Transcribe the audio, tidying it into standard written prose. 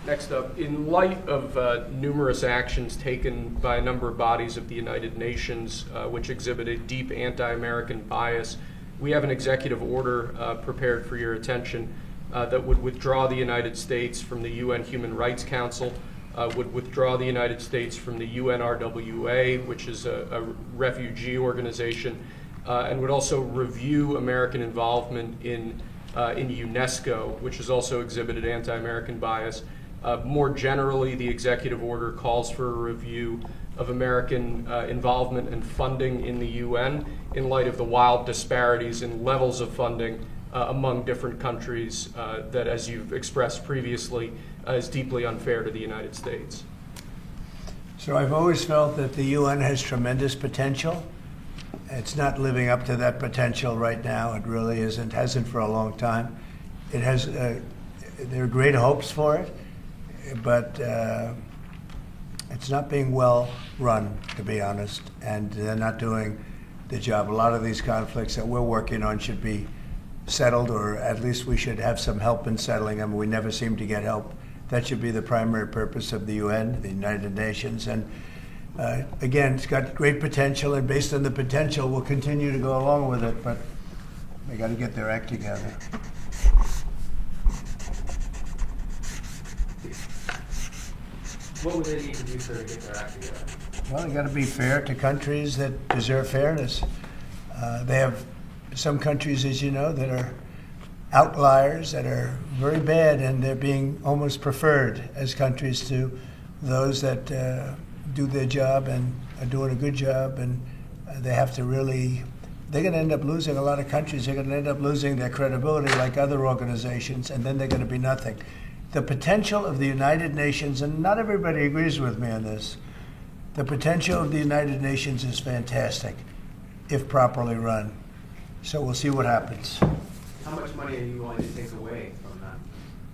Next up, in light of numerous actions taken by a number of bodies of the United Nations which exhibit a deep anti-American bias, we have an executive order prepared for your attention that would withdraw the United States from the UN Human Rights Council, would withdraw the United States from the UNRWA, which is a refugee organization, and would also review American involvement in UNESCO, which has also exhibited anti-American bias. More generally, the executive order calls for a review of American involvement and funding in the UN in light of the wild disparities in levels of funding among different countries that, as you've expressed previously, is deeply unfair to the United States. So I've always felt that the UN has tremendous potential. It's not living up to that potential right now. It really isn't, hasn't for a long time. It has, there are great hopes for it, but it's not being well run, to be honest, and they're not doing the job. A lot of these conflicts that we're working on should be settled, or at least we should have some help in settling them. We never seem to get help. That should be the primary purpose of the UN, the United Nations. And again, it's got great potential, and based on the potential, we'll continue to go along with it, but they got to get their act together. What would they need to do to get their act together? Well, they got to be fair to countries that deserve fairness. They have some countries, as you know, that are outliers, that are very bad, and they're being almost preferred as countries to those that do their job and are doing a good job, and they have to really, they're going to end up losing, a lot of countries are going to end up losing their credibility like other organizations, and then they're going to be nothing. The potential of the United Nations, and not everybody agrees with me on this, the potential of the United Nations is fantastic if properly run. So we'll see what happens. How much money are you willing to take away from that?